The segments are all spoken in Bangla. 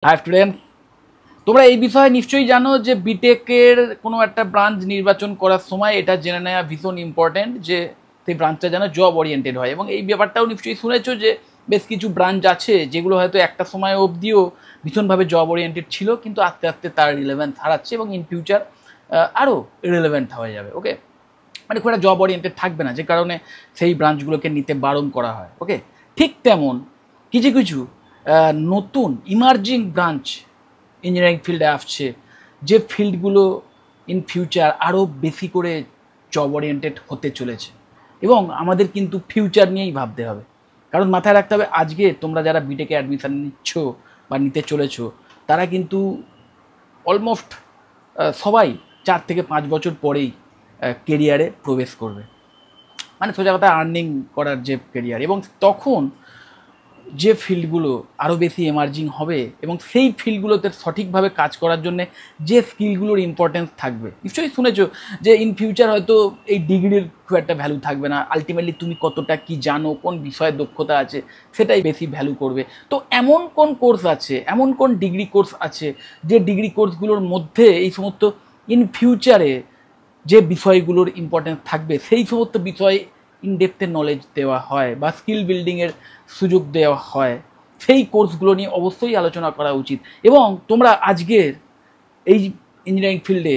হাই স্টুডেন্ট, তোমরা এই বিষয়ে নিশ্চয়ই জানো যে বিটেকের কোনো একটা ব্রাঞ্চ নির্বাচন করার সময় এটা জেনে নেওয়া ভীষণ ইম্পর্টেন্ট যে সেই ব্রাঞ্চটা যেন জব ওরিয়েন্টেড হয়। এবং এই ব্যাপারটাও নিশ্চয়ই শুনেছো যে বেশ কিছু ব্রাঞ্চ আছে যেগুলো হয়তো একটা সময় অবধিও ভীষণভাবে জব ওরিয়েন্টেড ছিল, কিন্তু আস্তে আস্তে তার রিলেভেন্স হারাচ্ছে এবং ইন ফিউচার আরও রিলেভেন্ট হয়ে যাবে। ওকে, মানে খুব একটা জব ওরিয়েন্টেড থাকবে না, যে কারণে সেই ব্রাঞ্চগুলোকে নিতে বারণ করা হয়। ওকে, ঠিক তেমন কিছু কিছু নতুন ইমার্জিং ব্রাঞ্চ ইঞ্জিনিয়ারিং ফিল্ডে আসছে, যে ফিল্ডগুলো ইন ফিউচার আরও বেশি করে জব ওরিয়েন্টেড হতে চলেছে। এবং আমাদের কিন্তু ফিউচার নিয়েই ভাবতে হবে, কারণ মাথায় রাখতে হবে আজকে তোমরা যারা বিটেকে অ্যাডমিশান নিচ্ছ বা নিতে চলেছো, তারা কিন্তু অলমোস্ট সবাই 4 থেকে 5 বছর পরেই কেরিয়ারে প্রবেশ করবে, মানে সোজা কথা আর্নিং করার যে কেরিয়ার। এবং তখন যে ফিল্ডগুলো আরও বেশি এমার্জিং হবে এবং সেই ফিল্ডগুলোতে সঠিকভাবে কাজ করার জন্য যে স্কিলগুলোর ইম্পর্টেন্স থাকবে, নিশ্চয়ই শুনেছো যে ইন ফিউচার হয়তো এই ডিগ্রির খুব একটা ভ্যালু থাকবে না, আলটিমেটলি তুমি কতটা কি জানো, কোন বিষয়ে দক্ষতা আছে, সেটাই বেশি ভ্যালু করবে। তো এমন কোন কোর্স আছে, এমন কোন ডিগ্রি কোর্স আছে যে ডিগ্রি কোর্সগুলোর মধ্যে এই সমস্ত ইন ফিউচারে যে বিষয়গুলোর ইম্পর্টেন্স থাকবে সেই সমস্ত বিষয় ইনডেপথের নলেজ দেওয়া হয় বা স্কিল বিল্ডিংয়ের সুযোগ দেওয়া হয়, সেই কোর্সগুলো নিয়ে অবশ্যই আলোচনা করা উচিত। এবং তোমরা আজকের এই ইঞ্জিনিয়ারিং ফিল্ডে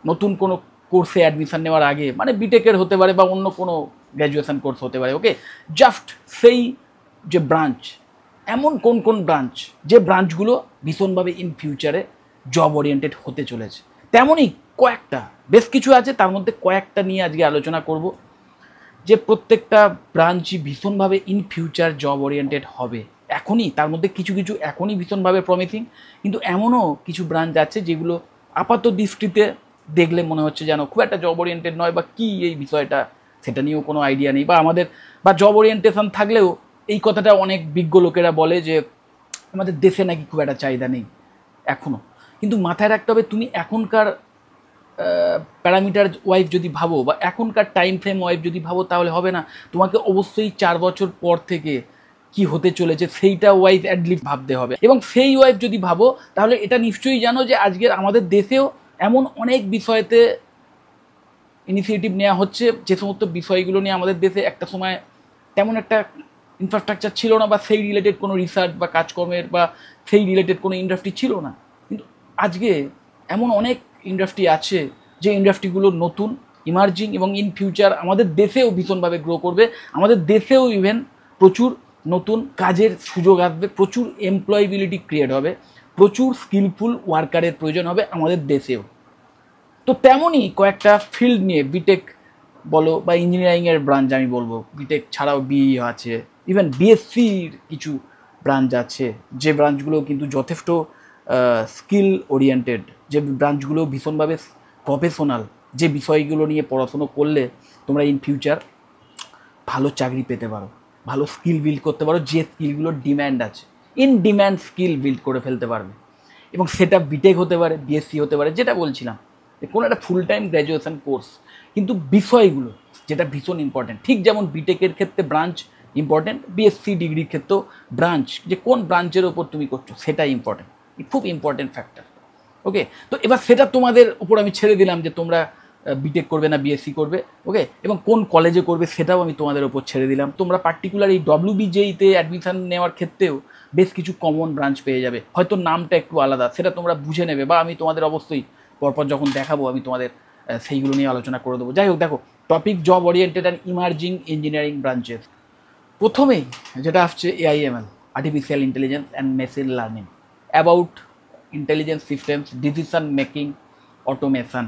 নতুন কোনো কোর্সে অ্যাডমিশান নেওয়ার আগে, মানে বিটেকের হতে পারে বা অন্য কোনো গ্র্যাজুয়েশন কোর্স হতে পারে, ওকে, জাস্ট সেই যে ব্রাঞ্চ, এমন কোন কোন ব্রাঞ্চ, যে ব্রাঞ্চগুলো ভীষণভাবে ইন ফিউচারে জব ওরিয়েন্টেড হতে চলেছে, তেমনই কয়েকটা, বেশ কিছু আছে, তার মধ্যে কয়েকটা নিয়ে আজকে আলোচনা করব, যে প্রত্যেকটা ব্রাঞ্চই ভীষণভাবে ইন ফিউচার জব ওরিয়েন্টেড হবে এখনই। তার মধ্যে কিছু কিছু এখনই ভীষণভাবে প্রমিসিং, কিন্তু এমনও কিছু ব্রাঞ্চ আছে যেগুলো আপাত দৃষ্টিতে দেখলে মনে হচ্ছে যেন খুব একটা জব ওরিয়েন্টেড নয়, বা কী এই বিষয়টা সেটা নিয়েও কোনো আইডিয়া নেই, বা আমাদের বা জব ওরিয়েন্টেশন থাকলেও এই কথাটা অনেক বিজ্ঞ লোকেরা বলে যে আমাদের দেশে নাকি খুব একটা চাহিদা নেই এখনও। কিন্তু মাথায় রাখতে হবে, তুমি এখনকার প্যারামিটার ওয়াইজ যদি ভাবো বা এখনকার টাইম ফ্রেম ওয়াইজ যদি ভাবো, তাহলে হবে না। তোমাকে অবশ্যই 4 বছর পর থেকে কি হতে চলেছে সেইটা ওয়াইজ অ্যাটলিস্ট ভাবতে হবে। এবং সেই ওয়াইজ যদি ভাবো, তাহলে এটা নিশ্চয়ই জানো যে আজকের আমাদের দেশেও এমন অনেক বিষয়তে ইনিশিয়েটিভ নেওয়া হচ্ছে, যে সমস্ত বিষয়গুলো নিয়ে আমাদের দেশে একটা সময় তেমন একটা ইনফ্রাস্ট্রাকচার ছিল না, বা সেই রিলেটেড কোনো রিসার্চ বা কাজকর্মের বা সেই রিলেটেড কোনো ইন্ডাস্ট্রি ছিল না। কিন্তু আজকে এমন অনেক ইন্ডাস্ট্রি আছে যে ইন্ডাস্ট্রিগুলো নতুন, ইমার্জিং এবং ইন ফিউচার আমাদের দেশেও ভীষণভাবে গ্রো করবে। আমাদের দেশেও ইভেন প্রচুর নতুন কাজের সুযোগ আসবে, প্রচুর এমপ্লয়েবিলিটি ক্রিয়েট হবে, প্রচুর স্কিলফুল ওয়ার্কারের প্রয়োজন হবে আমাদের দেশেও। তো তেমনই কয়েকটা ফিল্ড নিয়ে বিটেক বলো বা ইঞ্জিনিয়ারিংয়ের ব্রাঞ্চ, আমি বলবো বিটেক ছাড়াও বিই আছে, ইভেন বিএসসির কিছু ব্রাঞ্চ আছে, যে ব্রাঞ্চগুলো কিন্তু যথেষ্ট স্কিল ওরিয়েন্টেড, যে ব্রাঞ্চগুলো ভীষণভাবে প্রফেশনাল, যে বিষয়গুলো নিয়ে পড়াশুনো করলে তোমরা ইন ফিউচার ভালো চাকরি পেতে পারো, ভালো স্কিল বিল্ড করতে পারো, যে স্কিলগুলোর ডিম্যান্ড আছে, ইন ডিম্যান্ড স্কিল বিল্ড করে ফেলতে পারবে। এবং সেটা বিটেক হতে পারে, বিএসসি হতে পারে, যেটা বলছিলাম কোনো একটা ফুল টাইম গ্র্যাজুয়েশন কোর্স, কিন্তু বিষয়গুলো যেটা ভীষণ ইম্পর্টেন্ট, ঠিক যেমন বিটেকের ক্ষেত্রে ব্রাঞ্চ ইম্পর্টেন্ট, বিএসসি ডিগ্রির ক্ষেত্রেও ব্রাঞ্চ, যে কোন ব্রাঞ্চের ওপর তুমি করছো সেটাই ইম্পর্টেন্ট, খুব ইম্পর্টেন্ট ফ্যাক্টর। ওকে, তো এবার সেটা তোমাদের উপর আমি ছেড়ে দিলাম যে তোমরা বিটেক করবে না বিএসসি করবে, ওকে, এবং কোন কলেজে করবে সেটাও আমি তোমাদের ওপর ছেড়ে দিলাম। তোমরা পার্টিকুলার এই ডব্লিউবিজেইতে অ্যাডমিশান নেওয়ার ক্ষেত্রেও বেশ কিছু কমন ব্রাঞ্চ পেয়ে যাবে, হয়তো নামটা একটু আলাদা, সেটা তোমরা বুঝে নেবে, বা আমি তোমাদের অবশ্যই পরপর যখন দেখাবো আমি তোমাদের সেইগুলো নিয়ে আলোচনা করে দেবো। যাই হোক, দেখো topic job oriented and emerging engineering branches. প্রথমেই যেটা আসছে AIML, artificial intelligence and machine learning, about intelligence systems, decision making, automation,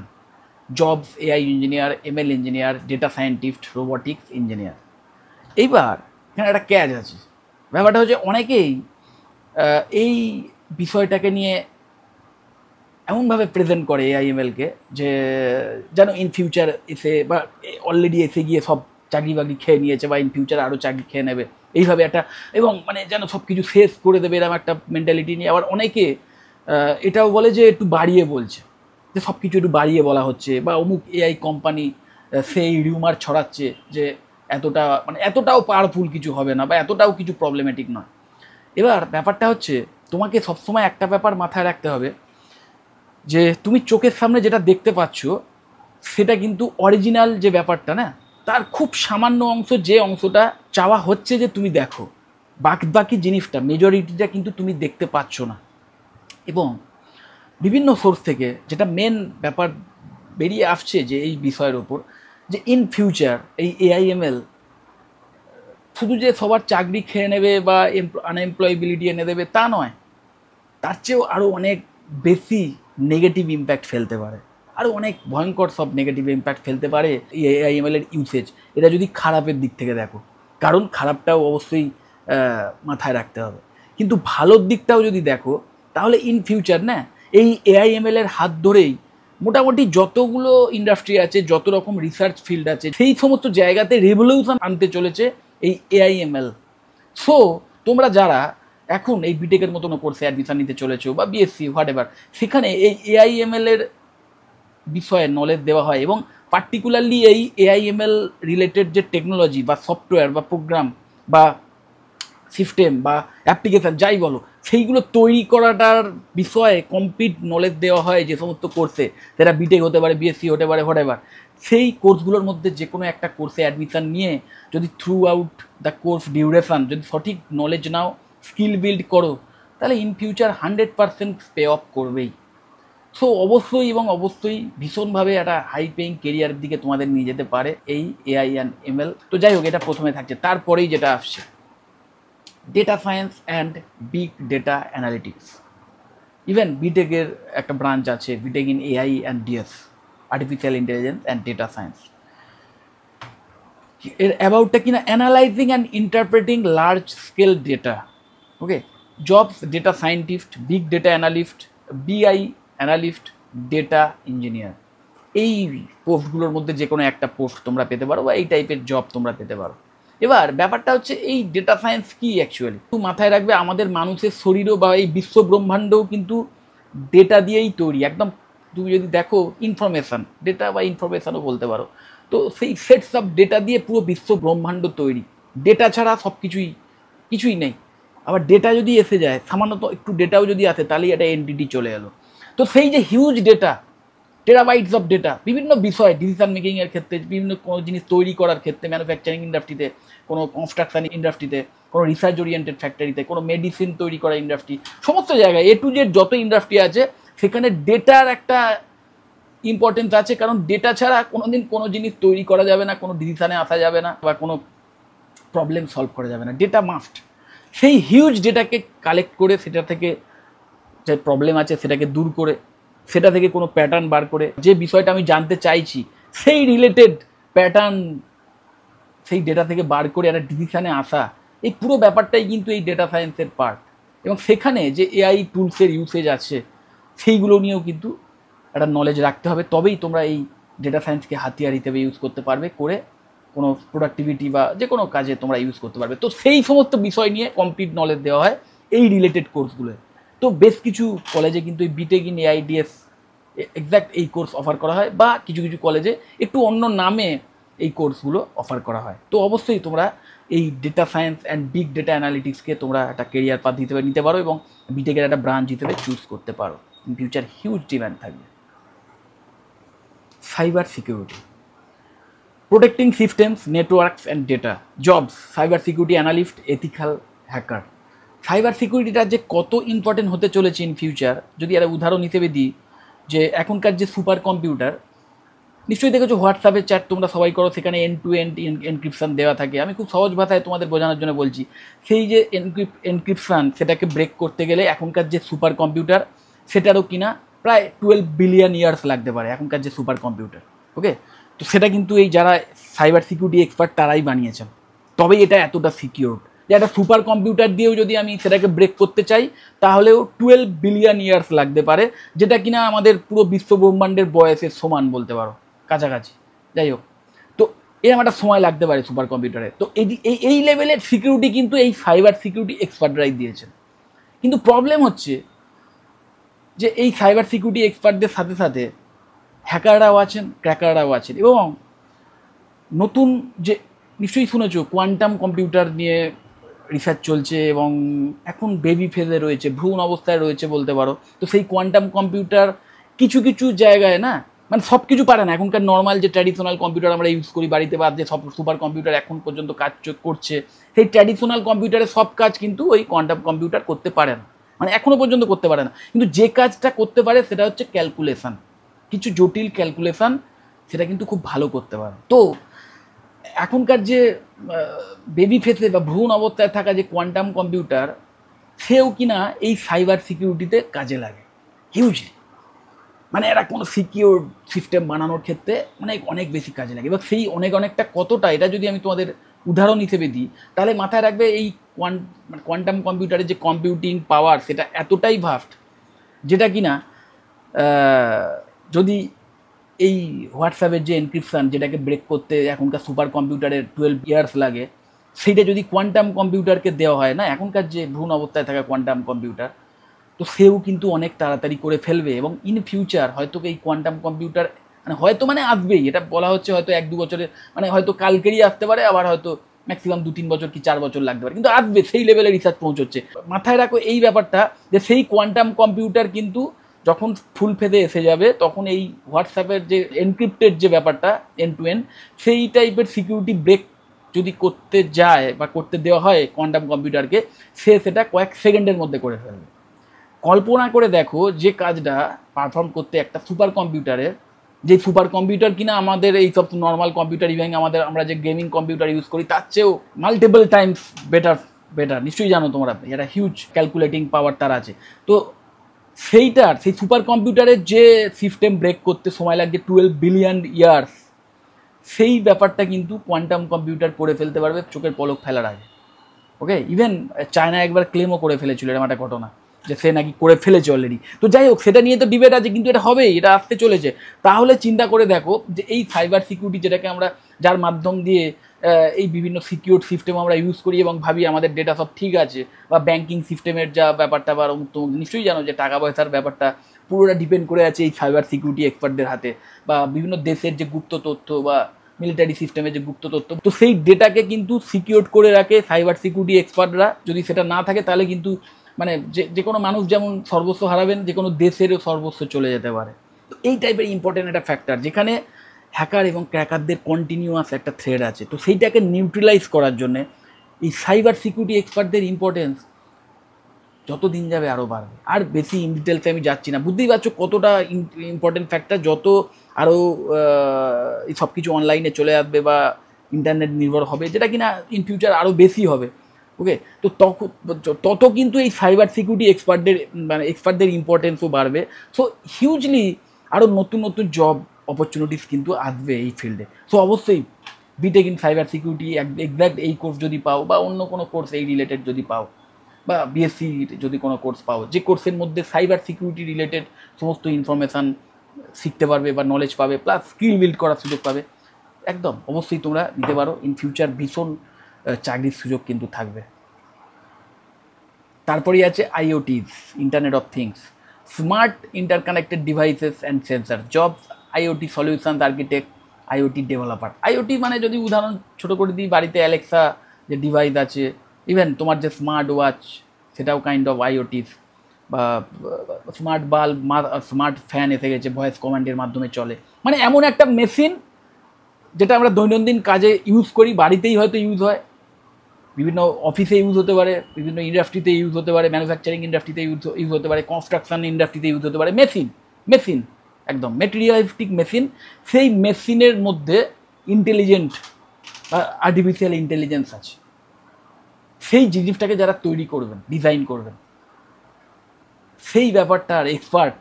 jobs AI engineer, ML engineer, data scientist, robotics engineer. এইবার এখানে একটা ক্যাচ আছে, ব্যাপারটা হচ্ছে অনেকেই এই বিষয়টাকে নিয়ে এমনভাবে প্রেজেন্ট করে এআইএমএলকে যে যেন ইন ফিউচার এসে বা অলরেডি এসে গিয়ে সব চাকরি বাকরি খেয়ে নিয়েছে, বা ইন ফিউচার আরও চাকরি খেয়ে নেবে, এইভাবে একটা, এবং মানে যেন সব কিছু শেষ করে দেবে এরকম একটা মেন্টালিটি নিয়ে। আবার অনেকে এটাও বলে যে একটু বাড়িয়ে বলছে, যে সব কিছু একটু বাড়িয়ে বলা হচ্ছে, বা অমুক এআই কোম্পানি সেই রিউমার ছড়াচ্ছে যে এতটা, মানে এতটাও পাওয়ারফুল কিছু হবে না, বা এতটাও কিছু প্রবলেমেটিক নয়। এবার ব্যাপারটা হচ্ছে তোমাকে সবসময় একটা ব্যাপার মাথায় রাখতে হবে যে তুমি চোখের সামনে যেটা দেখতে পাচ্ছ সেটা কিন্তু অরিজিনাল যে ব্যাপারটা না, তার খুব সামান্য অংশ, যে অংশটা চাওয়া হচ্ছে যে তুমি দেখো, বাকি জিনিসটা মেজরিটিটা কিন্তু তুমি দেখতে পাচ্ছ না। এবং বিভিন্ন সোর্স থেকে যেটা মেন ব্যাপার বেরিয়ে আসছে যে এই বিষয়ের ওপর, যে ইন ফিউচার এই AIML শুধু যে সবার চাকরি খেয়ে নেবে বা আনএমপ্লয়েবিলিটি এনে দেবে তা নয়, তার চেয়েও আরও অনেক বেশি নেগেটিভ ইম্প্যাক্ট ফেলতে পারে, আরও অনেক ভয়ঙ্কর সব নেগেটিভ ইম্প্যাক্ট ফেলতে পারে এই AIML এর ইউসেজ। এটা যদি খারাপের দিক থেকে দেখো, কারণ খারাপটাও অবশ্যই মাথায় রাখতে হবে, কিন্তু ভালোর দিকটাও যদি দেখো তাহলে ইন ফিউচার না এই AIML এর হাত ধরেই মোটামুটি যতগুলো ইন্ডাস্ট্রি আছে, যত রকম রিসার্চ ফিল্ড আছে, সেই সমস্ত জায়গাতে রেভলিউশন আনতে চলেছে এই AIML। সো তোমরা যারা এখন এই বিটেকের মতন কোর্সে অ্যাডমিশন নিতে চলেছো বা BSc হোয়াট এভার, সেখানে এই AIML এর বিষয়ে নলেজ দেওয়া হয় এবং পার্টিকুলারলি এই AIML রিলেটেড যে টেকনোলজি বা সফটওয়্যার বা প্রোগ্রাম বা সিস্টেম বা অ্যাপ্লিকেশান যাই বলো, সেইগুলো তৈরি করাটার বিষয়ে কমপ্লিট নলেজ দেওয়া হয় যে সমস্ত কোর্সে, সেটা বিটেক হতে পারে, BSc হতে পারে, হোয়াট এভার। সেই কোর্সগুলোর মধ্যে যে কোনো একটা কোর্সে অ্যাডমিশান নিয়ে যদি through out the course duration যদি সঠিক নলেজ নাও, স্কিল বিল্ড করো, তাহলে ইন ফিউচার 100% পে অফ করবেই। সো অবশ্যই এবং অবশ্যই ভীষণভাবে একটা হাই পেইং কেরিয়ারের দিকে তোমাদের নিয়ে যেতে পারে এই AIML। তো যাই হোক, এটা প্রথমে থাকছে। তারপরেই যেটা আসছে data science and big data analytics. Even বিটেকের একটা ব্রাঞ্চ আছে, BTech in AI and DS, artificial intelligence and data science. এর অ্যাবাউটটা কিনা analyzing and interpreting large scale data. Okay, jobs data scientist, big data analyst, BI analyst, data engineer. এই পোস্টগুলোর মধ্যে যে কোনো একটা পোস্ট তোমরা পেতে পারো বা এই টাইপের জব তোমরা পেতে পারো। এবার ব্যাপারটা হচ্ছে এই ডেটা সায়েন্স কি অ্যাকচুয়ালি, একটু মাথায় রাখবে আমাদের মানুষের শরীরও বা এই বিশ্ব ব্রহ্মাণ্ডও কিন্তু ডেটা দিয়েই তৈরি। একদম তুমি যদি দেখো ইনফরমেশান, ডেটা বা ইনফরমেশানও বলতে পারো, তো সেই সেটস অফ ডেটা দিয়ে পুরো বিশ্ব ব্রহ্মাণ্ড তৈরি। ডেটা ছাড়া সব কিছুই নেই। আবার ডেটা যদি এসে যায়, সামান্য একটু ডেটাও যদি আসে, তাহলেই একটা এনটিটি চলে এলো। তো সেই যে huge data, terabytes of data, বিভিন্ন বিষয় ডিসিশন মেকিংয়ের ক্ষেত্রে, বিভিন্ন কোনো জিনিস তৈরি করার ক্ষেত্রে, ম্যানুফ্যাকচারিং ইন্ডাস্ট্রিতে, কোনো কনস্ট্রাকশন ইন্ডাস্ট্রিতে, কোনো রিসার্চ ওরিয়েন্টেড ফ্যাক্টরিতে, কোনো মেডিসিন তৈরি করা ইন্ডাস্ট্রি, সমস্ত জায়গায় A to Z যত ইন্ডাস্ট্রি আছে সেখানে ডেটার একটা ইম্পর্টেন্স আছে। কারণ ডেটা ছাড়া কোনোদিন কোনো জিনিস তৈরি করা যাবে না, কোনো ডিসিশনে আসা যাবে না বা কোনো প্রবলেম সলভ করা যাবে না। Data must. সেই হিউজ ডেটাকে কালেক্ট করে সেটা থেকে যে প্রবলেম আছে সেটাকে দূর করে, সেটা থেকে কোনো প্যাটার্ন বার করে, যে বিষয়টা আমি জানতে চাইছি সেই রিলেটেড প্যাটার্ন সেই ডেটা থেকে বার করে একটা ডিসিশনে আসা, এই পুরো ব্যাপারটাই কিন্তু এই ডেটা সায়েন্সের পার্ট। এবং সেখানে যে AI টুলসের ইউসেজ আছে সেইগুলো নিয়েও কিন্তু একটা নলেজ রাখতে হবে, তবেই তোমরা এই ডেটা সায়েন্সকে হাতিয়ার হিসেবে ইউজ করতে পারবে, করে কোনো প্রোডাক্টিভিটি বা যে কোনো কাজে তোমরা ইউজ করতে পারবে। তো সেই সমস্ত বিষয় নিয়ে কমপ্লিট নলেজ দেওয়া হয় এই রিলেটেড কোর্সগুলোয়। তো বেশ কিছু কলেজে কিন্তু এই B Tech in AI DS exact এই কোর্স অফার করা হয়, বা কিছু কিছু কলেজে একটু অন্য নামে এই কোর্সগুলো অফার করা হয়। তো অবশ্যই তোমরা এই data science and big data অ্যানালিটিক্সকে তোমরা একটা কেরিয়ার পাথ হিসেবে নিতে পারো এবং বিটেকের একটা ব্রাঞ্চ হিসেবে চুজ করতে পারো। ইন ফিউচার হিউজ ডিম্যান্ড থাকবে। Cyber security, protecting systems, networks and data. Jobs cyber security analyst, ethical hacker. Cyber সিকিউরিটিটা যে কত ইম্পর্টেন্ট হতে চলেছে ইন ফিউচার, যদি একটা উদাহরণ হিসেবে দিই, যে এখনকার যে সুপার কম্পিউটার, নিশ্চয়ই দেখেছো হোয়াটসঅ্যাপে চ্যাট তোমরা সবাই করো, সেখানে এন্ড টু এন্ড এনক্রিপশান দেওয়া থাকে। আমি খুব সহজ ভাষায় তোমাদের বোঝানোর জন্য বলছি, সেই যে এনক্রিপশান সেটাকে ব্রেক করতে গেলে এখনকার যে সুপার কম্পিউটার সেটারও কিনা প্রায় 12 বিলিয়ন ইয়ার্স লাগতে পারে এখনকার যে সুপার কম্পিউটার। ওকে, তো সেটা কিন্তু এই যারা সাইবার সিকিউরিটি এক্সপার্ট তারাই বানিয়েছেন, তবেই এটা এতটা সিকিউর। যে একটা সুপার কম্পিউটার দিয়েও যদি আমি সেটাকে ব্রেক করতে চাই তাহলেও 12 বিলিয়ন ইয়ার্স লাগতে পারে, যেটা কিনা আমাদের পুরো বিশ্ব ব্রহ্মাণ্ডের বয়সের সমান বলতে পারো, কাছাকাছি। যাই হোক, তো এরকম একটা সময় লাগতে পারে সুপার কম্পিউটারে। তো এই লেভেলের সিকিউরিটি কিন্তু এই সাইবার সিকিউরিটি এক্সপার্টরাই দিয়েছেন। কিন্তু প্রবলেম হচ্ছে যে এই সাইবার সিকিউরিটি এক্সপার্টদের সাথে সাথে হ্যাকাররাও আছেন, ক্র্যাকাররাও আছেন। এবং নতুন যে নিশ্চয়ই শুনেছো কোয়ান্টাম কম্পিউটার নিয়ে রিসার্চ চলছে এবং এখন বেবি ফেজে রয়েছে, ভ্রূণ অবস্থায় রয়েছে বলতে পারো। তো সেই কোয়ান্টাম কম্পিউটার কিছু কিছু জায়গায় না, মানে সব কিছু পারে না। এখনকার নর্মাল যে ট্র্যাডিশনাল কম্পিউটার আমরা ইউজ করি বাড়িতে, বা যে সব সুপার কম্পিউটার এখন পর্যন্ত কাজ করছে, সেই ট্র্যাডিশনাল কম্পিউটারের সব কাজ কিন্তু ওই কোয়ান্টাম কম্পিউটার করতে পারে না, মানে এখনো পর্যন্ত করতে পারে না। কিন্তু যে কাজটা করতে পারে সেটা হচ্ছে ক্যালকুলেশন, কিছু জটিল ক্যালকুলেশন, সেটা কিন্তু খুব ভালো করতে পারে। তো এখনকার যে বেবি ফেসে বা ভ্রূণ অবস্থায় থাকা যে কোয়ান্টাম কম্পিউটার, সেও কিনা এই সাইবার সিকিউরিটিতে কাজে লাগে হিউজলি। মানে এরা কোনো সিকিউর সিস্টেম বানানোর ক্ষেত্রে অনেক বেশি কাজে লাগে। এবার সেই অনেকটা কতটা, এটা যদি আমি তোমাদের উদাহরণ হিসেবে দিই, তাহলে মাথায় রাখবে এই কোয়ান্টাম কম্পিউটারের যে কম্পিউটিং পাওয়ার, সেটা এতটাই ভাস্ট, যেটা কিনা যদি এই হোয়াটসঅ্যাপের যে এনক্রিপশান, যেটাকে ব্রেক করতে এখনকার সুপার কম্পিউটারের 12 ইয়ার্স লাগে, সেইটা যদি কোয়ান্টাম কম্পিউটারকে দেওয়া হয় না, এখনকার যে ভ্রূণ অবস্থায় থাকা কোয়ান্টাম কম্পিউটার, তো সেও কিন্তু অনেক তাড়াতাড়ি করে ফেলবে। এবং ইন ফিউচার হয়তো এই কোয়ান্টাম কম্পিউটার মানে আসবেই, এটা বলা হচ্ছে হয়তো 1-2 বছরের, হয়তো কালকেরই আসতে পারে, আবার হয়তো ম্যাক্সিমাম 2-3 বছর কি 4 বছর লাগতে পারে, কিন্তু আসবে, সেই লেভেলে রিসার্চ পৌঁছচ্ছে। মাথায় রাখো এই ব্যাপারটা, যে সেই কোয়ান্টাম কম্পিউটার কিন্তু যখন ফুল ফেজে এসে যাবে, তখন এই হোয়াটসঅ্যাপের যে এনক্রিপ্টেড যে ব্যাপারটা এন্ড টু এন্ড, সেই টাইপের সিকিউরিটি ব্রেক যদি করতে যায় বা করতে দেওয়া হয় কোয়ান্টাম কম্পিউটারকে, সেটা কয়েক সেকেন্ডের মধ্যে করে ফেলবে। কল্পনা করে দেখো যে কাজটা পারফর্ম করতে একটা সুপার কম্পিউটারের, যে সুপার কম্পিউটার কিনা আমাদের এই সব নর্মাল কম্পিউটার, ইভেন আমরা যে গেমিং কম্পিউটার ইউজ করি তার চেয়েও মাল্টিপল টাইমস বেটার। নিশ্চয়ই জানো তোমরা, এটা হিউজ ক্যালকুলেটিং পাওয়ার তার আছে। তো সেই সুপার কম্পিউটারের যে সিস্টেম ব্রেক করতে সময় লাগছে 12 বিলিয়ন ইয়ার্স, সেই ব্যাপারটা কিন্তু কোয়ান্টাম কম্পিউটার করে ফেলতে পারবে চোখের পলক ফেলার আগে। ওকে, ইভেন চায়না একবার ক্লেমও করে ফেলেছিল, এরকম একটা ঘটনা, যে সে নাকি করে ফেলেছে অলরেডি। তো যাই হোক, সেটা নিয়ে তো ডিবেট আছে, কিন্তু এটা হবেই, এটা আসতে চলেছে। তাহলে চিন্তা করে দেখো যে এই সাইবার সিকিউরিটি, যেটাকে আমরা, যার মাধ্যম দিয়ে এই বিভিন্ন সিকিউর সিস্টেম আমরা ইউজ করি এবং ভাবি আমাদের ডেটা সব ঠিক আছে, বা ব্যাঙ্কিং সিস্টেমের যা ব্যাপারটা, বা নিশ্চয়ই জানো যে টাকা পয়সার ব্যাপারটা পুরোটা ডিপেন্ড করে আছে এই সাইবার সিকিউরিটি এক্সপার্টদের হাতে, বা বিভিন্ন দেশের যে গুপ্ত তথ্য বা মিলিটারি সিস্টেমের যে গুপ্ত তথ্য, তো সেই ডেটাকে কিন্তু সিকিউর করে রাখে সাইবার সিকিউরিটি এক্সপার্টরা। যদি সেটা না থাকে তাহলে কিন্তু যে কোনো মানুষ যেমন সর্বস্ব হারাবেন, যে কোনো দেশেরও সর্বস্ব চলে যেতে পারে। তো এই টাইপের ইম্পর্টেন্ট একটা ফ্যাক্টর, যেখানে হ্যাকার এবং ক্র্যাকারদের কন্টিনিউয়াস একটা থ্রেড আছে। তো সেইটাকে নিউট্রিলাইজ করার জন্যে এই সাইবার সিকিউরিটি এক্সপার্টদের ইম্পর্টেন্স যত দিন যাবে আরও বাড়বে। আর বেশি ইন ডিটেলসে আমি যাচ্ছি না, বুঝতেই পারছো কতটা ইম্পর্টেন্ট ফ্যাক্টর। যত আরও এই সব কিছু অনলাইনে চলে আসবে বা ইন্টারনেট নির্ভর হবে, যেটা কিনা ইন ফিউচার আরও বেশি হবে। ওকে, তো তত কিন্তু এই সাইবার সিকিউরিটি এক্সপার্টদের ইম্পর্টেন্সও বাড়বে। সো হিউজলি আরও নতুন নতুন জব অপরচুনিটিস কিন্তু আসবে এই ফিল্ডে। সো অবশ্যই BTech in cyber security exact এই কোর্স যদি পাও, বা অন্য কোনো কোর্স এই রিলেটেড যদি পাও, বা বিএসসি যদি কোনো কোর্স পাও, যে কোর্সের মধ্যে সাইবার সিকিউরিটি রিলেটেড সমস্ত ইনফরমেশান শিখতে পারবে বা নলেজ পাবে, প্লাস স্কিল বিল্ড করার সুযোগ পাবে, একদম অবশ্যই তোমরা নিতে পারো। ইন ফিউচার ভীষণ চাকরির সুযোগ কিন্তু থাকবে। তারপরেই আছে IoTs, internet of things, smart interconnected devices and sensor jobs, IoT solutions architect, IoT developer. IoT মানে যদি উদাহরণ ছোটো করে দিই, বাড়িতে অ্যালেক্সা যে ডিভাইস আছে, ইভেন তোমার যে স্মার্ট ওয়াচ, সেটাও কাইন্ড অফ আইওটিস, বা স্মার্ট বাল্ব, স্মার্ট ফ্যান এসে গেছে, ভয়েস কমান্ডের মাধ্যমে চলে। মানে এমন একটা মেশিন যেটা আমরা দৈনন্দিন কাজে ইউজ করি, বাড়িতেই হয়তো ইউজ হয়, বিভিন্ন অফিসে ইউজ হতে পারে, বিভিন্ন ইন্ডাস্ট্রিতে ইউজ হতে পারে, ম্যানুফ্যাকচারিং ইন্ডাস্ট্রিতে ইউজ হতে পারে, কনস্ট্রাকশন ইন্ডাস্ট্রিতে ইউজ হতে পারে। মেশিন একদম মেটেরিয়ালিস্টিক মেশিন। সেই মেশিনের মধ্যে ইন্টেলিজেন্ট বা আর্টিফিশিয়াল ইন্টেলিজেন্স আছে। সেই জিনিসটাকে যারা তৈরি করবেন, ডিজাইন করবেন, সেই ব্যাপারটার এক্সপার্ট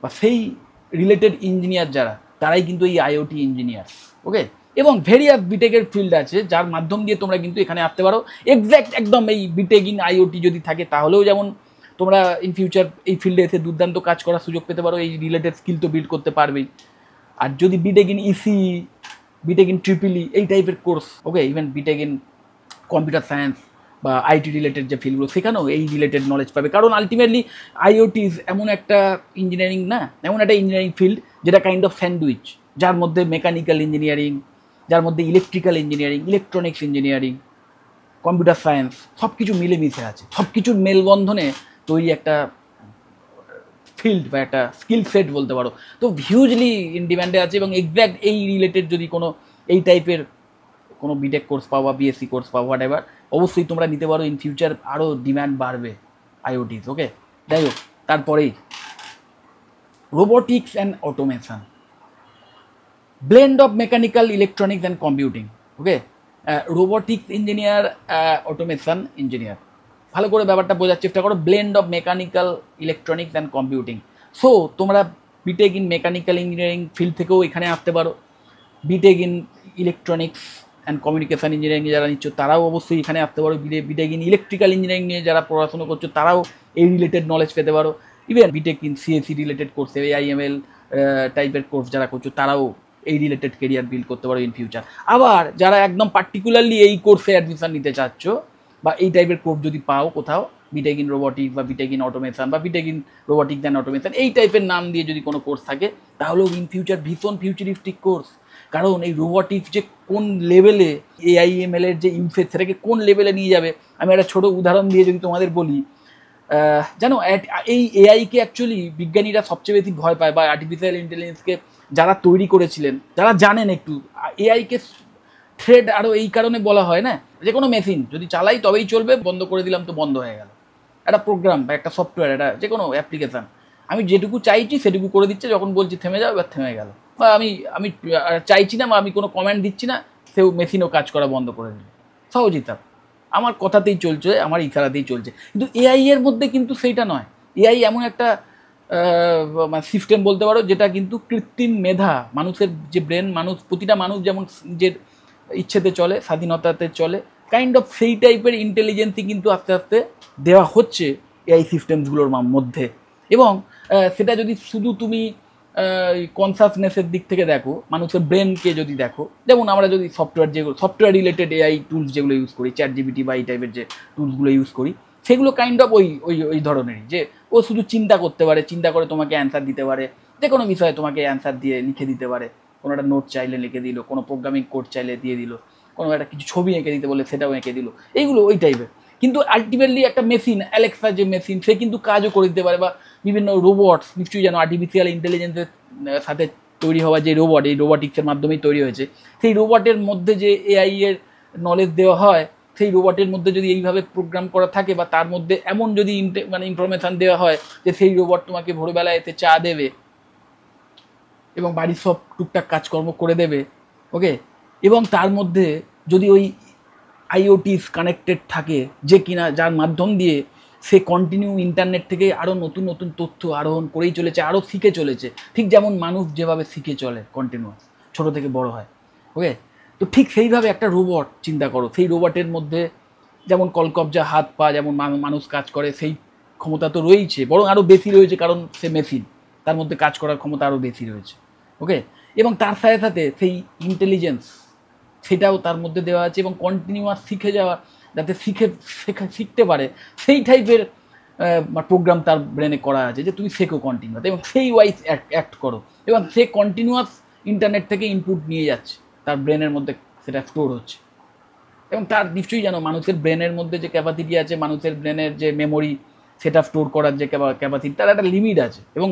বা সেই রিলেটেড ইঞ্জিনিয়ার যারা, তারাই কিন্তু এই আইওটি ইঞ্জিনিয়ার। ওকে, এবং ভেরিয়াস বিটেকের ফিল্ড আছে যার মাধ্যম দিয়ে তোমরা কিন্তু এখানে আসতে পারো। এক্স্যাক্ট একদম এই বিটেক ইন আইওটি যদি থাকে, তাহলেও যেমন তোমরা ইন ফিউচার এই ফিল্ডে এসে দুর্দান্ত কাজ করার সুযোগ পেতে পারো, এই রিলেটেড স্কিল তো বিল্ড করতে পারবেই। আর যদি BTech in EC, BTech in triple ই, এই টাইপের course, okay, even BTech in computer science বা আইটি রিলেটেড যে ফিল্ডগুলো, সেখানেও এই রিলেটেড নলেজ পাবে। কারণ আলটিমেটলি আইওটিস এমন একটা ইঞ্জিনিয়ারিং না, এমন একটা ইঞ্জিনিয়ারিং ফিল্ড যেটা কাইন্ড অফ স্যান্ডউইচ, যার মধ্যে মেকানিক্যাল ইঞ্জিনিয়ারিং, যার মধ্যে electrical engineering, electronics engineering, computer science সব কিছু মিলেমিশে আছে, সব কিছুর মেলবন্ধনে তৈরি একটা ফিল্ড বা একটা স্কিল সেট বলতে পারো। তো হিউজলি ইন ডিম্যান্ডে আছে এবং এক্স্যাক্ট এই রিলেটেড যদি কোনো এই টাইপের কোনো বিটেক কোর্স পাও বা বিএসসি কোর্স পাও হোয়াট এভার, অবশ্যই তোমরা নিতে পারো। ইন ফিউচার আরও ডিম্যান্ড বাড়বে আইওটিস। ওকে, যাই হোক, তারপরেই robotics and automation, blend of mechanical electronics and computing. Okay, robotics engineer, automation engineer, ভালো করে ব্যাপারটা বোঝার চেষ্টা করো। Blend of mechanical electronics and computing. So তোমরা BTech in mechanical engineering field থেকেও এখানে আসতে পারো, BTech in electronics and communication engineering যারা নিচ্ছ তারাও অবশ্যই এখানে আসতে পারো, বিটেক ইন ইলেকট্রিক্যাল ইঞ্জিনিয়ারিং নিয়ে যারা পড়াশোনা করছো তারাও এই রিলেটেড নলেজ পেতে পারো। Even BTech in CSC related course, AIML টাইপের কোর্স যারা করছো তারাও এই রিলেটেড কেরিয়ার বিল্ড করতে পারো ইন ফিউচার। আবার যারা একদম পার্টিকুলারলি এই কোর্সে অ্যাডমিশন নিতে চাচ্ছ বা এই টাইপের কোর্স যদি পাও কোথাও, বিটেক ইন রোবোটিক্স বা বিটেক ইন অটোমেশন বা BTech in robotics and automation এই টাইপের নাম দিয়ে যদি কোনো কোর্স থাকে, তাহলেও ইন ফিউচার ভীষণ ফিউচারিস্টিক কোর্স। কারণ এই রোবোটিক্স যে কোন লেভেলে, এআইএমএল এর যে ইউসেজ সেটাকে কোন লেভেলে নিয়ে যাবে, আমি একটা ছোটো উদাহরণ দিয়ে যদি তোমাদের বলি, জানো এই এআইকে অ্যাকচুয়ালি বিজ্ঞানীরা সবচেয়ে বেশি ভয় পায়, বা আর্টিফিশিয়াল ইন্টেলিজেন্সকে যারা তৈরি করেছিলেন, যারা জানেন একটু এআইকে থ্রেড আরও এই কারণে বলা হয় না, যে কোনো মেশিন যদি চালাই তবেই চলবে, বন্ধ করে দিলাম তো বন্ধ হয়ে গেল। একটা প্রোগ্রাম বা একটা সফটওয়্যার, একটা যে কোনো অ্যাপ্লিকেশান, আমি যেটুকু চাইছি সেটুকু করে দিচ্ছে, যখন বলছি থেমে যাও এবার থেমে গেল, বা আমি চাইছি না বা আমি কোনো কমেন্ট দিচ্ছি না, সেও মেশিনও কাজ করা বন্ধ করে দিল, সহজই তা আমার কথাতেই চলছে, আমার ইশারাতেই চলছে। কিন্তু এআই এর মধ্যে কিন্তু সেইটা নয়। এআই এমন একটা সিস্টেম বলতে পারো যেটা কিন্তু কৃত্রিম মেধা, মানুষের যে ব্রেন, প্রতিটা মানুষ যেমন নিজের ইচ্ছেতে চলে, স্বাধীনতাতে চলে, কাইন্ড অফ সেই টাইপের ইন্টেলিজেন্সই কিন্তু আস্তে আস্তে দেওয়া হচ্ছে এআই সিস্টেমসগুলোর মধ্যে। এবং সেটা যদি শুধু তুমি কনসাসনেসের দিক থেকে দেখো, মানুষের ব্রেনকে যদি দেখো, যেমন আমরা যদি সফটওয়্যার রিলেটেড এআই টুলস যেগুলো ইউজ করি, চ্যাটজিপিটি বা এই টাইপের যে টুলসগুলো ইউজ করি, সেগুলো কাইন্ড অফ ওই ধরনেরই, যে ও শুধু চিন্তা করতে পারে, চিন্তা করে তোমাকে অ্যান্সার দিতে পারে, যে কোনো বিষয়ে তোমাকে অ্যান্সার দিয়ে লিখে দিতে পারে, কোনো একটা নোট চাইলে লিখে দিল, কোনো প্রোগ্রামিং কোড চাইলে দিয়ে দিল, কোনো একটা কিছু ছবি এঁকে দিতে বলে সেটাও এঁকে দিল, এইগুলো ওই টাইপের। কিন্তু আলটিমেটলি একটা মেশিন, অ্যালেক্সা যে মেশিন, সে কিন্তু কাজও করে দিতে পারে, বা বিভিন্ন রোবটস, নিশ্চয়ই জানো আর্টিফিশিয়াল ইন্টেলিজেন্সের সাথে তৈরি হওয়া যে রোবট, এই রোবোটিক্সের মাধ্যমেই তৈরি হয়েছে, সেই রোবটের মধ্যে যে এআই এর নলেজ দেওয়া হয়, সেই রোবটের মধ্যে যদি এইভাবে প্রোগ্রাম করা থাকে, বা তার মধ্যে এমন যদি ইনফরমেশান দেওয়া হয় যে সেই রোবট তোমাকে ভোরবেলায় এতে চা দেবে এবং বাড়ির সব টুকটাক কাজকর্ম করে দেবে, ওকে, এবং তার মধ্যে যদি ওই আইওটিস কানেক্টেড থাকে, যে কিনা যার মাধ্যম দিয়ে সে কন্টিনিউ ইন্টারনেট থেকে আরও নতুন নতুন তথ্য আরোহণ করেই চলেছে, আরও শিখে চলেছে, ঠিক যেমন মানুষ যেভাবে শিখে চলে কন্টিনিউয়াস, ছোটো থেকে বড় হয়, ওকে। তো ঠিক সেইভাবে একটা রোবট চিন্তা করো, সেই রোবটের মধ্যে যেমন কলকবজা, হাত পা, যেমন মানুষ কাজ করে সেই ক্ষমতা তো রয়েছে, বরং আরও বেশি রয়েছে, কারণ সে মেশিন, তার মধ্যে কাজ করার ক্ষমতা আরও বেশি রয়েছে, ওকে। এবং তার সাথে সাথে সেই ইন্টেলিজেন্স সেটাও তার মধ্যে দেওয়া আছে, এবং কন্টিনিউয়াস শিখে যাওয়া, যাতে শিখতে পারে সেই টাইপের প্রোগ্রাম তার ব্রেনে করা আছে, যে তুমি শেখো কন্টিনিউয়াস, এবং সেই ওয়াইজ অ্যাক্ট করো, এবং সে কন্টিনিউয়াস ইন্টারনেট থেকে ইনপুট নিয়ে যাচ্ছে, তার ব্রেনের মধ্যে সেটা স্টোর হচ্ছে। এবং তার নিশ্চয়ই জানো মানুষের ব্রেনের মধ্যে যে ক্যাপাসিটি আছে, মানুষের ব্রেনের যে মেমোরি, সেটা স্টোর করার যে ক্যাপাসিটি, তার একটা লিমিট আছে। এবং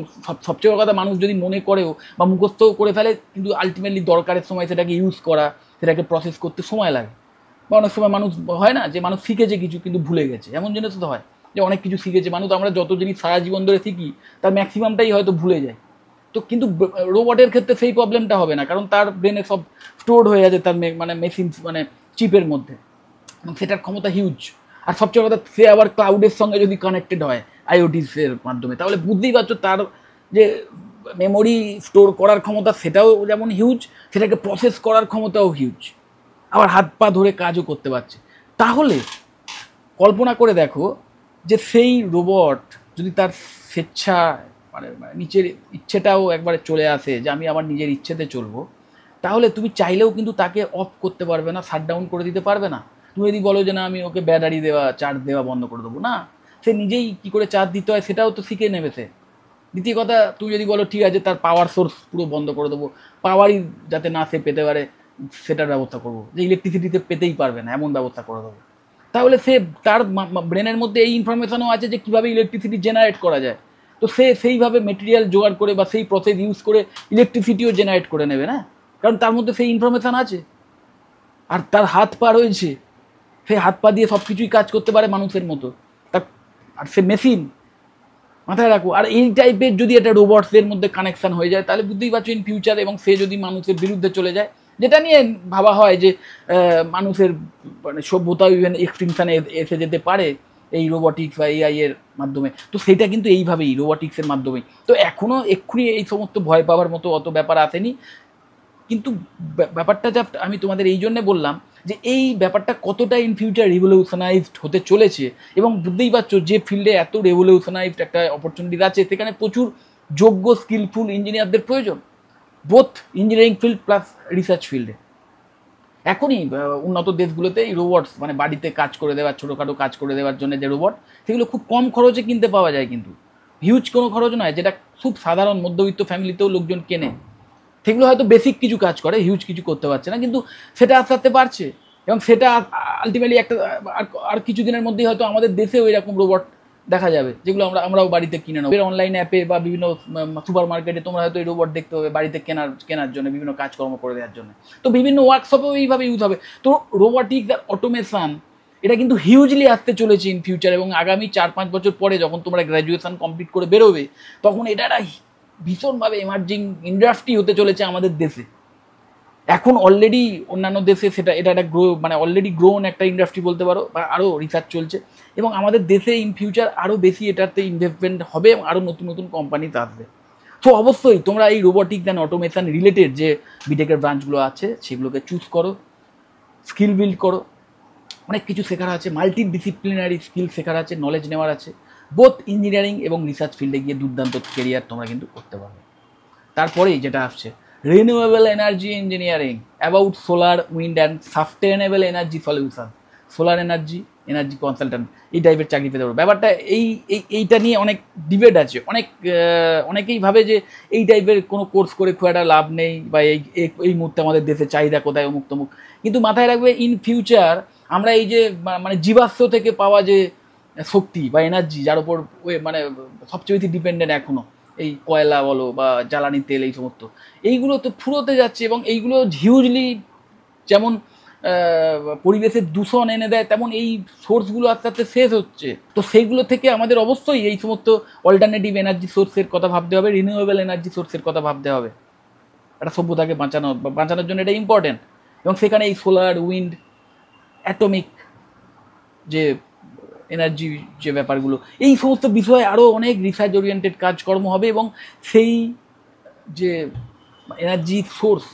সবচেয়ে বড় কথা, মানুষ যদি মনে করেও বা মুখস্থও করে ফেলে, কিন্তু আলটিমেটলি দরকারের সময় সেটাকে ইউজ করা, সেটাকে প্রসেস করতে সময় লাগে। বা অনেক সময় মানুষ হয় না যে মানুষ শিখেছে কিছু কিন্তু ভুলে গেছে, এমন জিনিস তো হয় যে অনেক কিছু শিখেছে মানুষ, আমরা যত জিনিস সারা জীবন ধরে শিখি তার ম্যাক্সিমামটাই হয়তো ভুলে যায়। তো কিন্তু রোবটের ক্ষেত্রে সেই প্রবলেমটা হবে না, কারণ তার ব্রেনে সব স্টোরড হয়ে আছে, তার মেশিন চিপের মধ্যে, এবং সেটার ক্ষমতা হিউজ। আর সবচেয়ে কথা, সে আবার ক্লাউডের সঙ্গে যদি কানেক্টেড হয় আইওটিসের মাধ্যমে, তাহলে বুঝতেই পারছো তার যে মেমোরি স্টোর করার ক্ষমতা সেটাও যেমন হিউজ, সেটাকে প্রসেস করার ক্ষমতাও হিউজ, আবার হাত পা ধরে কাজও করতে পারছে। তাহলে কল্পনা করে দেখো যে সেই রোবট যদি তার স্বেচ্ছা নিচের ইচ্ছেটাও একবারে চলে আসে, যে আমি আমার নিজের ইচ্ছেতে চলবো, তাহলে তুমি চাইলেও কিন্তু তাকে অফ করতে পারবে না, শাট ডাউন করে দিতে পারবে না। তুমি যদি বলো যে না আমি ওকে ব্যাটারি দেওয়া, চার্জ দেওয়া বন্ধ করে দেবো, না, সে নিজেই কী করে চার্জ দিতে হয় সেটাও তো শিখে নেবে সে। দ্বিতীয় কথা, তুমি যদি বলো ঠিক আছে তার পাওয়ার সোর্স পুরো বন্ধ করে দেবো, পাওয়ারই যাতে না সে পেতে পারে সেটার ব্যবস্থা করবো, যে ইলেকট্রিসিটিতে পেতেই পারবে না এমন ব্যবস্থা করে দেবো। তাহলে সে তার ব্রেনের মধ্যে এই ইনফরমেশনও আছে যে কীভাবে ইলেকট্রিসিটি জেনারেট করা যায়, তো সে সেইভাবে মেটেরিয়াল জোগাড় করে বা সেই প্রসেস ইউজ করে ইলেকট্রিসিটিও জেনারেট করে নেবে না, কারণ তার মধ্যে সেই ইনফরমেশান আছে আর তার হাত পা রয়েছে, সে হাত পা দিয়ে সব কিছুই কাজ করতে পারে মানুষের মতো, তার আর সে মেশিন, মাথায় রাখো। আর এই টাইপের যদি একটা রোবটসের মধ্যে কানেকশান হয়ে যায় তাহলে বুঝতেই পারছো ইন ফিউচার, এবং সে যদি মানুষের বিরুদ্ধে চলে যায়, যেটা নিয়ে ভাবা হয় যে মানুষের মানে সভ্যতা ইভেন এক্সটিংশানে এসে যেতে পারে এই রোবটিক্স বা এআই এর মাধ্যমে, তো সেটা কিন্তু এইভাবেই রোবটিক্সের মাধ্যমেই। তো এখনও এক্ষুনি এই সমস্ত ভয় পাওয়ার মতো অত ব্যাপার আসেনি, কিন্তু ব্যাপারটা যা আমি তোমাদের এই জন্যে বললাম যে এই ব্যাপারটা কতটা ইন ফিউচার রিভলিউশনাইজড হতে চলেছে, এবং বুঝতেই পারছো যে ফিল্ডে এত রেভলিউশনাইজড একটা অপরচুনিটি আছে সেখানে প্রচুর যোগ্য স্কিলফুল ইঞ্জিনিয়ারদের প্রয়োজন, both engineering field plus research ফিল্ডে। এখনই উন্নত দেশগুলোতে এই রোবটস মানে বাড়িতে কাজ করে দেওয়ার, ছোটোখাটো কাজ করে দেওয়ার জন্য যে রোবট, সেগুলো খুব কম খরচে কিনতে পাওয়া যায়, কিন্তু হিউজ কোনো খরচ নয়, যেটা খুব সাধারণ মধ্যবিত্ত ফ্যামিলিতেও লোকজন কেনে। সেগুলো হয়তো বেসিক কিছু কাজ করে, হিউজ কিছু করতে পারছে না, কিন্তু সেটা আস্তে আস্তে পারছে, এবং সেটা আলটিমেটলি একটা আর কিছু দিনের মধ্যেই হয়তো আমাদের দেশেও এরকম রোবট দেখা যাবে, যেগুলো আমরাও বাড়িতে কিনে নেবো। অনলাইন অ্যাপে বা বিভিন্ন সুপার মার্কেটে তোমরা হয়তো এই রোবট দেখতে হবে বাড়িতে কেনার জন্য, বিভিন্ন কাজকর্ম করে দেওয়ার জন্য। তো বিভিন্ন ওয়ার্কশপেও এইভাবে ইউজ হবে। তো রোবটিক্স আর অটোমেশন এটা কিন্তু হিউজলি আসতে চলেছে ইন ফিউচার, এবং আগামী 4-5 বছর পরে যখন তোমরা গ্র্যাজুয়েশন কমপ্লিট করে বেরোবে তখন এটা একটা ভীষণভাবে এমার্জিং ইন্ডাস্ট্রি হতে চলেছে আমাদের দেশে। এখন অলরেডি অন্যান্য দেশে এটা একটা মানে অলরেডি গ্রোন একটা ইন্ডাস্ট্রি বলতে পারো, বা আরও রিসার্চ চলছে, এবং আমাদের দেশে ইন ফিউচার আরও বেশি এটাতে ইনভেস্টমেন্ট হবে এবং আরও নতুন নতুন কোম্পানিতে আসবে। তো অবশ্যই তোমরা এই রোবোটিক্স অ্যান্ড অটোমেশন রিলেটেড যে বিটেকের ব্রাঞ্চগুলো আছে সেগুলোকে চুজ করো, স্কিল বিল্ড করো, অনেক কিছু শেখার আছে, মাল্টি ডিসিপ্লিনারি স্কিল শেখার আছে, নলেজ নেওয়ার আছে, বোথ ইঞ্জিনিয়ারিং এবং রিসার্চ ফিল্ডে গিয়ে দুর্দান্ত কেরিয়ার তোমরা কিন্তু করতে পারবে। তারপরেই যেটা আসছে renewable energy engineering, about solar, wind and sustainable energy solution, solar energy consultant, এই টাইপের চাকরি পেতে পারো। ব্যাপারটা এইটা নিয়ে অনেক ডিবেট আছে, অনেকেই ভাবে যে এই টাইপের কোনো কোর্স করে খুব একটা লাভ নেই, বা এই মুহূর্তে আমাদের দেশে চাহিদা কোথায় অমুক তমুক, কিন্তু মাথায় রাখবে ইন ফিউচার আমরা এই যে মানে জীবাশ্ম থেকে পাওয়া যে শক্তি বা এনার্জি, যার উপর মানে সবচেয়ে বেশি ডিপেন্ডেন্ট এখনও, এই কয়লা বলো বা জ্বালানি তেল, এই সমস্ত এইগুলো তো ফুরোতে যাচ্ছে, এবং এইগুলো হিউজলি যেমন পরিবেশের দূষণ এনে দেয়, তেমন এই সোর্সগুলো আস্তে আস্তে শেষ হচ্ছে। তো সেইগুলো থেকে আমাদের অবশ্যই এই সমস্ত অল্টারনেটিভ এনার্জি সোর্সের কথা ভাবতে হবে, রিনিউয়েবল এনার্জি সোর্সের কথা ভাবতে হবে, একটা সভ্যতাকে বাঁচানোর জন্য এটা ইম্পর্টেন্ট। এবং সেখানে এই সোলার, উইন্ড, অ্যাটমিক যে এনার্জি যে ব্যাপারগুলো, এই সমস্ত বিষয়ে আরও অনেক রিসার্চ ওরিয়েন্টেড কাজকর্ম হবে, এবং সেই যে এনার্জি সোর্স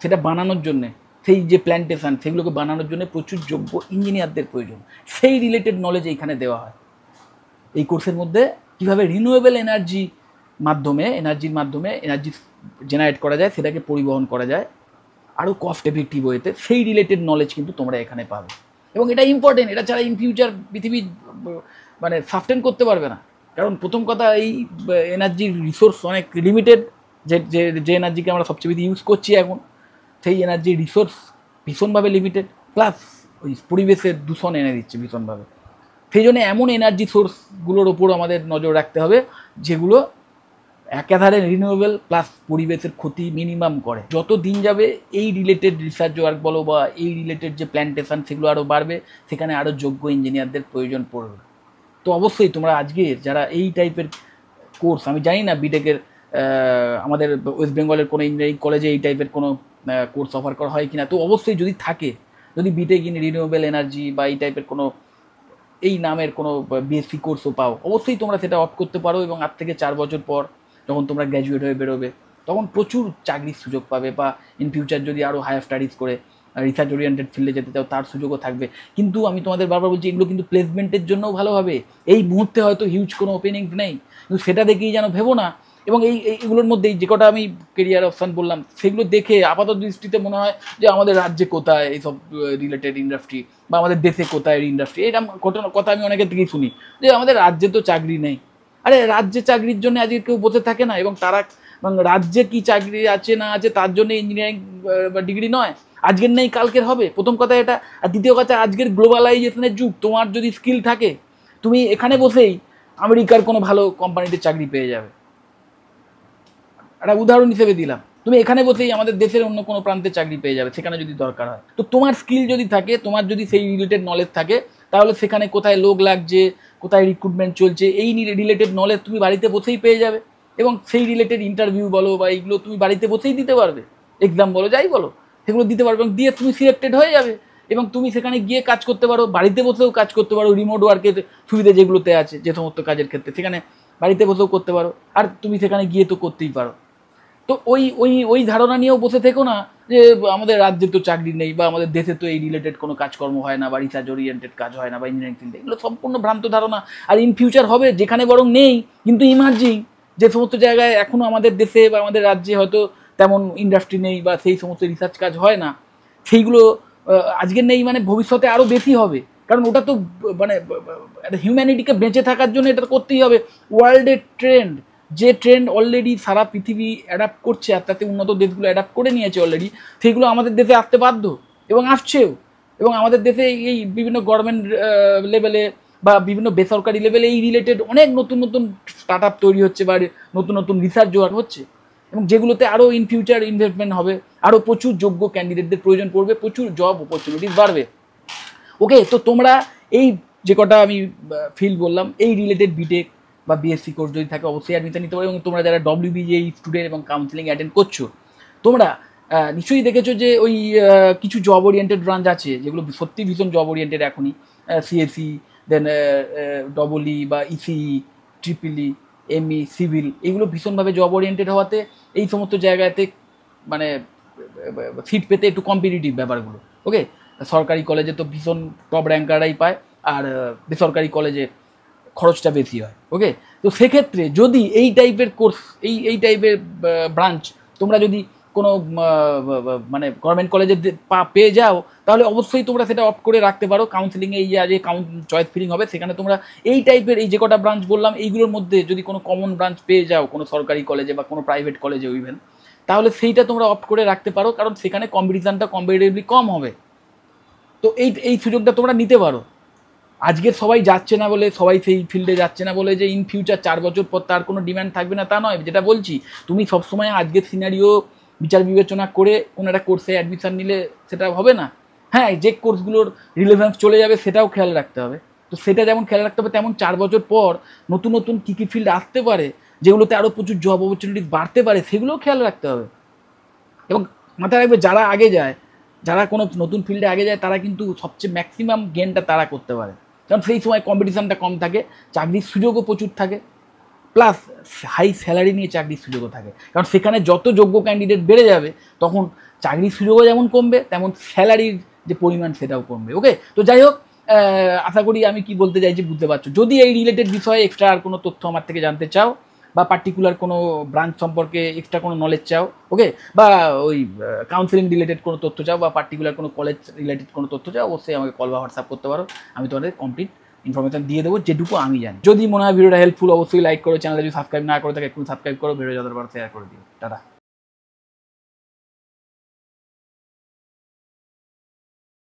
সেটা বানানোর জন্যে, সেই যে প্ল্যান্টেশন সেগুলোকে বানানোর জন্য প্রচুর যোগ্য ইঞ্জিনিয়ারদের প্রয়োজন, সেই রিলেটেড নলেজ এইখানে দেওয়া হয় এই কোর্সের মধ্যে। কীভাবে রিনিউয়েবল এনার্জির মাধ্যমে এনার্জি জেনারেট করা যায়, সেটাকে পরিবহন করা যায় আরও কস্ট এফেক্টিভ ওয়েতে, সেই রিলেটেড নলেজ কিন্তু তোমরা এখানে পাবে, এবং এটা ইম্পর্টেন্ট। এটা ছাড়া ইন ফিউচার পৃথিবী মানে সাস্টেন করতে পারবে না, কারণ প্রথম কথা এই এনার্জির রিসোর্স অনেক লিমিটেড, যে এনার্জিকে আমরা সবচেয়ে বেশি ইউজ করছি এখন, সেই এনার্জির রিসোর্স ভীষণভাবে লিমিটেড, প্লাস ওই পরিবেশের দূষণ এনে দিচ্ছে ভীষণভাবে। সেই জন্য এমন এনার্জি সোর্সগুলোর ওপর আমাদের নজর রাখতে হবে যেগুলো একাধারে রিনিউয়েবল প্লাস পরিবেশের ক্ষতি মিনিমাম করে। যত দিন যাবে এই রিলেটেড রিসার্চ ওয়ার্ক বলো বা এই রিলেটেড যে প্ল্যান্টেশন সেগুলো আরও বাড়বে, সেখানে আরও যোগ্য ইঞ্জিনিয়ারদের প্রয়োজন পড়বে। তো অবশ্যই তোমরা আজকে যারা এই টাইপের কোর্স, আমি জানি না বিটেকের আমাদের ওয়েস্ট বেঙ্গলের কোনো ইঞ্জিনিয়ারিং কলেজে এই টাইপের কোনো কোর্স অফার করা হয় কিনা, তো অবশ্যই যদি থাকে, যদি বিটেক ইন রিনিউয়েবল এনার্জি বা এই টাইপের কোনো এই নামের কোনো বিএসসি কোর্সও পাও, অবশ্যই তোমরা সেটা অফ করতে পারো, এবং আজ থেকে 4 বছর পর যখন তোমরা গ্র্যাজুয়েট হয়ে বেরোবে তখন প্রচুর চাকরির সুযোগ পাবে, বা ইন ফিউচার যদি আরও হায়ার স্টাডিজ করে রিসার্চ ওরিয়েন্টেড ফিল্ডে যেতে চাও তার সুযোগও থাকবে। কিন্তু আমি তোমাদের বারবার বলছি এগুলো কিন্তু প্লেসমেন্টের জন্যও ভালো হবে। এই মুহূর্তে হয়তো হিউজ কোনো ওপেনিংস নেই, কিন্তু সেটা দেখেই যেন ভেবো না, এবং এইগুলোর মধ্যেই যে কটা আমি কেরিয়ার অপশান বললাম সেগুলো দেখে আপাতত দৃষ্টিতে মনে হয় যে আমাদের রাজ্যে কোথায় এইসব রিলেটেড ইন্ডাস্ট্রি, বা আমাদের দেশে কোথায় ইন্ডাস্ট্রি, এটা কথা আমি অনেকের থেকেই শুনি যে আমাদের রাজ্যে তো চাকরি নেই। আরে রাজ্যে চাকরির জন্য আজকে কেউ বসে থাকে না, এবং তারা রাজ্যে কি চাকরি আছে না আছে তার জন্য ইঞ্জিনিয়ারিং ডিগ্রি নয়, আজকের নেই কালকের হবে, প্রথম কথা এটা। আর দ্বিতীয় কথা, আজকের গ্লোবালাইজেশনের যুগ, তোমার যদি স্কিল থাকে তুমি এখানে বসেই আমেরিকার কোনো ভালো কোম্পানিতে চাকরি পেয়ে যাবে। একটা উদাহরণ হিসেবে দিলাম, তুমি এখানে বসেই আমাদের দেশের অন্য কোনো প্রান্তে চাকরি পেয়ে যাবে সেখানে যদি দরকার হয়। তো তোমার স্কিল যদি থাকে, তোমার যদি সেই রিলেটেড নলেজ থাকে, তাহলে সেখানে কোথায় লোক লাগছে, কোথায় রিক্রুটমেন্ট চলছে, এই রিলেটেড নলেজ তুমি বাড়িতে বসেই পেয়ে যাবে। এবং সেই রিলেটেড ইন্টারভিউ বলো বা এইগুলো তুমি বাড়িতে বসেই দিতে পারবে, এক্সাম বলো যাই বলো সেগুলো দিতে পারবে, এবং দিয়ে তুমি সিলেক্টেড হয়ে যাবে। এবং তুমি সেখানে গিয়ে কাজ করতে পারো, বাড়িতে বসেও কাজ করতে পারো, রিমোট ওয়ার্কের সুবিধা যেগুলোতে আছে যে সমস্ত কাজের ক্ষেত্রে সেখানে বাড়িতে বসেও করতে পারো, আর তুমি সেখানে গিয়ে তো করতেই পারো। তো ওই ওই ওই ধারণা নিয়েও বসে থেকো না যে আমাদের রাজ্যে তো চাকরি নেই, বা আমাদের দেশে তো এই রিলেটেড কোনো কাজকর্ম হয় না, বা রিসার্চ ওরিয়েন্টেড কাজ হয় না, বা ইঞ্জিনিয়ারিং ফিল্ডে, এগুলো সম্পূর্ণ ভ্রান্ত ধারণা। আর ইন ফিউচার হবে যেখানে বরং নেই কিন্তু ইমার্জিং যে সমস্ত জায়গায় এখনও আমাদের দেশে বা আমাদের রাজ্যে হয়তো তেমন ইন্ডাস্ট্রি নেই বা সেই সমস্ত রিসার্চ কাজ হয় না, সেইগুলো আজকের নেই মানে ভবিষ্যতে আরও বেশি হবে। কারণ ওটা তো মানে হিউম্যানিটিকে বেঁচে থাকার জন্য এটা করতেই হবে। ওয়ার্ল্ডের ট্রেন্ড, যে ট্রেন্ড অলরেডি সারা পৃথিবী অ্যাডাপ্ট করছে, আর তাতে উন্নত দেশগুলো অ্যাডাপ্ট করে নিয়েছে অলরেডি, সেইগুলো আমাদের দেশে আসতে বাধ্য এবং আসছেও। এবং আমাদের দেশে এই বিভিন্ন গভর্নমেন্ট লেভেলে বা বিভিন্ন বেসরকারি লেভেলে এই রিলেটেড অনেক নতুন নতুন স্টার্ট আপ তৈরি হচ্ছে, বা নতুন নতুন রিসার্চ জোয়ার হচ্ছে, এবং যেগুলোতে আরও ইন ফিউচার ইনভেস্টমেন্ট হবে, আরও প্রচুর যোগ্য ক্যান্ডিডেটদের প্রয়োজন পড়বে, প্রচুর জব অপরচুনিটিস বাড়বে। ওকে, তো তোমরা এই যে কটা আমি ফিল্ড বললাম, এই রিলেটেড বিটেক বা বিএসসি কোর্স যদি থাকে অবশ্যই অ্যাডমিশন নিতে পারো। এবং তোমরা যারা ডব্লিউবিজেই স্টুডেন্ট এবং কাউন্সিলিং অ্যাটেন্ড করছো, তোমরা নিশ্চয়ই দেখেছো যে ওই কিছু জব ওরিয়েন্টেড ব্রাঞ্চ আছে যেগুলো সত্যি ভীষণ জব ওরিয়েন্টেড এখনই, সিএসি, দেন ডবলই বা ইসিই, ট্রিপলই, এমই, সিভিল, এগুলো ভীষণভাবে জব ওরিয়েন্টেড হওয়াতে এই সমস্ত জায়গাতে মানে সিট পেতে একটু কম্পিটিটিভ ব্যাপারগুলো। ওকে, সরকারি কলেজে তো ভীষণ টপ র্যাঙ্কাররাই পায়, আর বেসরকারি কলেজে খরচটা বেশি হয়। ওকে, তো সেক্ষেত্রে যদি এই টাইপের কোর্স, এই টাইপের ব্রাঞ্চ তোমরা যদি কোনো মানে গভর্নমেন্ট কলেজে পেয়ে যাও, তাহলে অবশ্যই তোমরা সেটা অফ করে রাখতে পারো। কাউন্সিলিংয়ে এই যে চয়েস ফিলিং হবে সেখানে তোমরা এই টাইপের এই যে কটা ব্রাঞ্চ বললাম এইগুলোর মধ্যে যদি কোনো কমন ব্রাঞ্চ পেয়ে যাও কোনো সরকারি কলেজে বা কোনো প্রাইভেট কলেজে ইভেন, তাহলে সেইটা তোমরা অফ করে রাখতে পারো, কারণ সেখানে কম্পিটিশানটা কম্পারেটিভলি কম হবে। তো এই সুযোগটা তোমরা নিতে পারো। আজকে সবাই যাচ্ছে না বলে, সবাই সেই ফিল্ডে যাচ্ছে না বলে যে ইন ফিউচার 4 বছর পর তার কোনো ডিম্যান্ড থাকবে না তা নয়। যেটা বলছি, তুমি সবসময় আজকের সিনারিও বিচার বিবেচনা করে কোনো একটা কোর্সে অ্যাডমিশান নিলে সেটা হবে না। হ্যাঁ, যে কোর্সগুলোর রিলেভেন্স চলে যাবে সেটাও খেয়াল রাখতে হবে। তো সেটা যেমন খেয়াল রাখতে হবে, তেমন 4 বছর পর নতুন নতুন কী কী ফিল্ড আসতে পারে, যেগুলোতে আরও প্রচুর জব অপরচুনিটিস বাড়তে পারে, সেগুলোও খেয়াল রাখতে হবে। এবং মাথায় রাখবে, যারা আগে যায়, যারা কোনো নতুন ফিল্ডে আগে যায়, তারা কিন্তু সবচেয়ে ম্যাক্সিমাম গেনটা তারা করতে পারে, কারণ সেই সময় কম্পিটিশানটা কম থাকে, চাকরির সুযোগও প্রচুর থাকে, প্লাস হাই স্যালারি নিয়ে চাকরির সুযোগও থাকে। কারণ সেখানে যত যোগ্য ক্যান্ডিডেট বেড়ে যাবে, তখন চাকরির সুযোগও যেমন কমবে, তেমন স্যালারির যে পরিমাণ সেটাও কমবে। ওকে, তো যাই হোক, আশা করি আমি কি বলতে চাইছি বুঝতে পারছো। যদি এই রিলেটেড বিষয়ে এক্সট্রা আর কোনো তথ্য আমার থেকে জানতে চাও, বা পার্টিকুলার কোনো ব্রাঞ্চ সম্পর্কে এক্সট্রা কোনো নলেজ চাও, ওকে, বা ওই কাউন্সিলিং রিলেটেড কোনো তথ্য চাও, বা পার্টিকুলার কোনো কলেজ রিলেটেড কোনো তথ্য চাও, অবশ্যই আমাকে কল বা হোয়াটসঅ্যাপ করতে পারো। আমি তোমাদের কমপ্লিট ইনফরমেশন দিয়ে দেবো যেটুকু আমি জানি। যদি মনে হয় ভিডিওটা হেল্পফুল, অবশ্যই লাইক করো। চ্যানেলে যদি সাবস্ক্রাইব না করে থাকে একটু সাবস্ক্রাইব করো, ভিডিও যতবার শেয়ার করে দিও। টাটা।